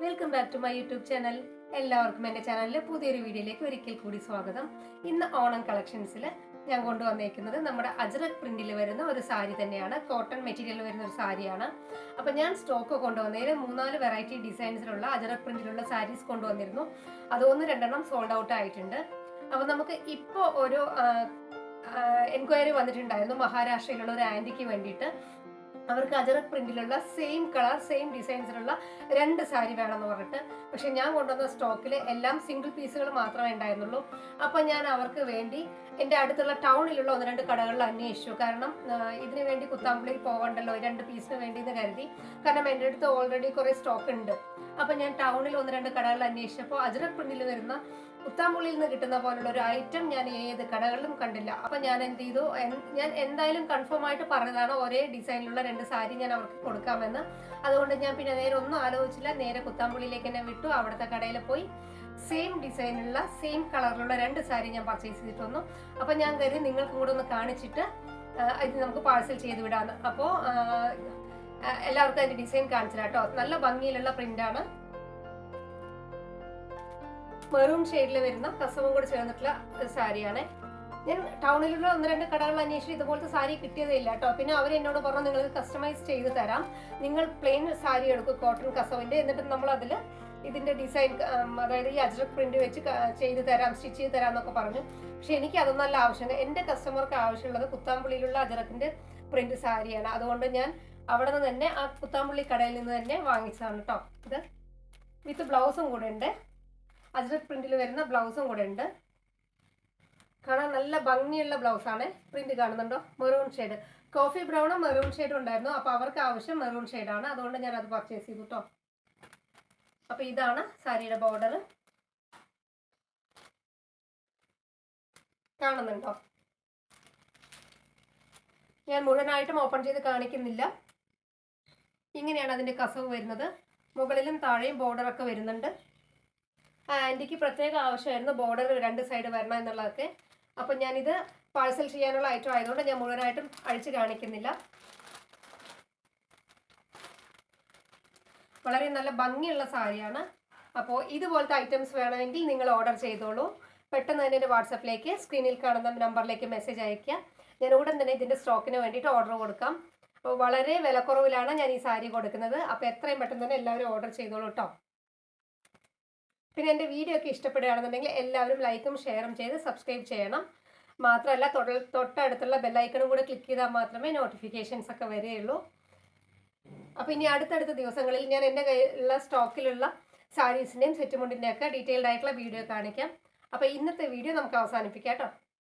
Welcome back to my YouTube channel. എല്ലാവർക്കും എൻ്റെ ചാനലിലെ പുതിയൊരു വീഡിയോയിലേക്ക് ഒരിക്കൽ കൂടി സ്വാഗതം. ഇന്ന് ഓണം കളക്ഷൻസിൽ ഞാൻ കൊണ്ടുവന്നേക്കുന്നത് നമ്മുടെ അജ്രക് പ്രിന്റിൽ വരുന്ന ഒരു സാരി തന്നെയാണ്. കോട്ടൺ മെറ്റീരിയൽ വരുന്ന ഒരു സാരിയാണ്. അപ്പം ഞാൻ സ്റ്റോക്ക് കൊണ്ടുവന്നതിൽ 3-4 വെറൈറ്റി ഡിസൈൻസിലുള്ള അജ്രക് പ്രിന്റിലുള്ള സാരീസ് കൊണ്ടുവന്നിരുന്നു. അത് 1-2 സോൾഡ് ഔട്ട് ആയിട്ടുണ്ട്. അപ്പം നമുക്ക് ഇപ്പോൾ ഒരു എൻക്വയറി വന്നിട്ടുണ്ടായിരുന്നു മഹാരാഷ്ട്രയിലുള്ള ഒരു ആൻറ്റിക്ക് വേണ്ടിയിട്ട്. അവർക്ക് ajrak പ്രിന്റിലുള്ള same colour same ഡിസൈൻസിലുള്ള 2 sari വേണമെന്ന് പറഞ്ഞിട്ട്. പക്ഷെ ഞാൻ കൊണ്ടുവന്ന സ്റ്റോക്കിൽ എല്ലാം സിംഗിൾ പീസുകൾ മാത്രമേ ഉണ്ടായിരുന്നുള്ളൂ. അപ്പം ഞാൻ അവർക്ക് വേണ്ടി എൻ്റെ അടുത്തുള്ള ടൗണിലുള്ള 1-2 കടകളിൽ അന്വേഷിച്ചു. കാരണം ഇതിനു വേണ്ടി കുത്താമ്പുള്ളിയിൽ പോകണ്ടല്ലോ 2 പീസിന് വേണ്ടി എന്ന് കരുതി. കാരണം എൻ്റെ അടുത്ത് ഓൾറെഡി കുറേ സ്റ്റോക്ക് ഉണ്ട്. അപ്പം ഞാൻ ടൗണിൽ 1-2 കടകളിൽ അന്വേഷിച്ചപ്പോൾ അജറക് പ്രിന്റിൽ വരുന്ന കുത്താമ്പുള്ളിയിൽ നിന്ന് കിട്ടുന്ന പോലുള്ള ഒരു ഐറ്റം ഞാൻ ഏത് കടകളിലും കണ്ടില്ല. അപ്പം ഞാൻ എന്ത് ചെയ്തു, ഞാൻ എന്തായാലും കൺഫേം ആയിട്ട് പറഞ്ഞതാണ് ഒരേ ഡിസൈനിലുള്ള 2 സാരി ഞാൻ അവർക്ക് കൊടുക്കാമെന്ന്. അതുകൊണ്ട് ഞാൻ പിന്നെ നേരെ ഒന്നും ആലോചിച്ചില്ല, നേരെ കുത്താമ്പുള്ളിയിലേക്ക് തന്നെ വിട്ടു. അവിടുത്തെ കടയിൽ പോയി സെയിം ഡിസൈനിലുള്ള സെയിം കളറിലുള്ള 2 സാരി ഞാൻ പർച്ചേസ് ചെയ്തിട്ട് വന്നു. അപ്പം ഞാൻ കരുതി നിങ്ങൾക്കും കൂടെ ഒന്ന് കാണിച്ചിട്ട് ഇത് നമുക്ക് പാഴ്സൽ ചെയ്ത് വിടാമെന്ന്. അപ്പോൾ എല്ലാവർക്കും അതിൻ്റെ ഡിസൈൻ കാണിച്ചില്ല കേട്ടോ. നല്ല ഭംഗിയിലുള്ള പ്രിന്റാണ്. മെറൂൺ ഷെയ്ഡിൽ വരുന്ന കസവും കൂടി ചേർന്നിട്ടുള്ള സാരിയാണ്. ഞാൻ ടൗണിലുള്ള 1-2 കടകളിൽ അന്വേഷിച്ച് ഇതുപോലത്തെ സാരി കിട്ടിയതില്ല കേട്ടോ. പിന്നെ അവർ എന്നോട് പറഞ്ഞു നിങ്ങൾക്ക് കസ്റ്റമൈസ് ചെയ്ത് തരാം, നിങ്ങൾ പ്ലെയിൻ സാരി എടുക്കും കോട്ടൺ കസവിൻ്റെ, എന്നിട്ട് നമ്മൾ അതിൽ ഇതിൻ്റെ ഡിസൈൻ അതായത് ഈ അജ്രക് പ്രിന്റ് വെച്ച് ചെയ്ത് തരാം, സ്റ്റിച്ച് ചെയ്ത് തരാം എന്നൊക്കെ പറഞ്ഞു. പക്ഷെ എനിക്ക് അതൊന്നല്ല ആവശ്യം. എൻ്റെ കസ്റ്റമർക്ക് ആവശ്യമുള്ളത് കുത്താമ്പുള്ളിയിലുള്ള അജ്രക്കിൻ്റെ പ്രിന്റ് സാരിയാണ്. അതുകൊണ്ട് ഞാൻ അവിടെ നിന്ന് തന്നെ ആ കുത്താമ്പുള്ളി കടയിൽ നിന്ന് തന്നെ വാങ്ങിച്ചതാണ് കേട്ടോ. ഇത് വിത്ത് ബ്ലൗസും കൂടെ ഉണ്ട്. അജ്രക് പ്രിന്റിൽ വരുന്ന ബ്ലൗസും കൂടെ ഉണ്ട്. കാണാൻ നല്ല ഭംഗിയുള്ള ബ്ലൗസാണ്. പ്രിന്റ് കാണുന്നുണ്ടോ? മെറൂൺ ഷെയ്ഡ്, കോഫി ബ്രൗണും മെറൂൺ ഷെയ്ഡും ഉണ്ടായിരുന്നു. അപ്പോൾ അവർക്ക് ആവശ്യം മെറൂൺ ഷെയ്ഡാണ്. അതുകൊണ്ട് ഞാൻ അത് പർച്ചേസ് ചെയ്തു കേട്ടോ. അപ്പോൾ ഇതാണ് സാരിയുടെ ബോർഡർ. കാണുന്നുണ്ടോ? ഞാൻ മുഴുവനായിട്ടും ഓപ്പൺ ചെയ്ത് കാണിക്കുന്നില്ല. ഇങ്ങനെയാണ് അതിൻ്റെ കസവ് വരുന്നത്. മുകളിലും താഴെയും ബോർഡറൊക്കെ വരുന്നുണ്ട്. ആൻറ്റിക്ക് പ്രത്യേക ആവശ്യമായിരുന്നു ബോർഡർ 2 സൈഡ് വരണം എന്നുള്ളതൊക്കെ. അപ്പം ഞാനിത് പാഴ്സൽ ചെയ്യാനുള്ള ഐറ്റം ആയതുകൊണ്ട് ഞാൻ മുഴുവനായിട്ടും അഴിച്ച് കാണിക്കുന്നില്ല. വളരെ നല്ല ഭംഗിയുള്ള സാരിയാണ്. അപ്പോൾ ഇതുപോലത്തെ ഐറ്റംസ് വേണമെങ്കിൽ നിങ്ങൾ ഓർഡർ ചെയ്തോളൂ. പെട്ടെന്ന് തന്നെ എൻ്റെ വാട്സപ്പിലേക്ക് സ്ക്രീനിൽ കാണുന്ന നമ്പറിലേക്ക് മെസ്സേജ് അയയ്ക്കുക. ഞാൻ ഉടൻ തന്നെ ഇതിൻ്റെ സ്റ്റോക്കിന് വേണ്ടിയിട്ട് ഓർഡർ കൊടുക്കാം. അപ്പോൾ വളരെ വിലക്കുറവിലാണ് ഞാൻ ഈ സാരി കൊടുക്കുന്നത്. അപ്പോൾ എത്രയും പെട്ടെന്ന് തന്നെ എല്ലാവരും ഓർഡർ ചെയ്തോളൂ കേട്ടോ. പിന്നെ എൻ്റെ വീഡിയോ ഒക്കെ ഇഷ്ടപ്പെടുകയാണെന്നുണ്ടെങ്കിൽ എല്ലാവരും ലൈക്കും ഷെയറും ചെയ്ത് സബ്സ്ക്രൈബ് ചെയ്യണം. മാത്രമല്ല തൊട്ടടുത്തുള്ള ബെല്ലൈക്കണും കൂടെ ക്ലിക്ക് ചെയ്താൽ മാത്രമേ നോട്ടിഫിക്കേഷൻസ് ഒക്കെ വരികയുള്ളൂ. അപ്പോൾ ഇനി അടുത്തടുത്ത ദിവസങ്ങളിൽ ഞാൻ എൻ്റെ കയ്യിലുള്ള സ്റ്റോക്കിലുള്ള സാരീസിൻ്റെയും സെറ്റുമുണ്ടിൻ്റെയൊക്കെ ഡീറ്റെയിൽഡ് ആയിട്ടുള്ള വീഡിയോ കാണിക്കാം. അപ്പോൾ ഇന്നത്തെ വീഡിയോ നമുക്ക് അവസാനിപ്പിക്കാം കേട്ടോ.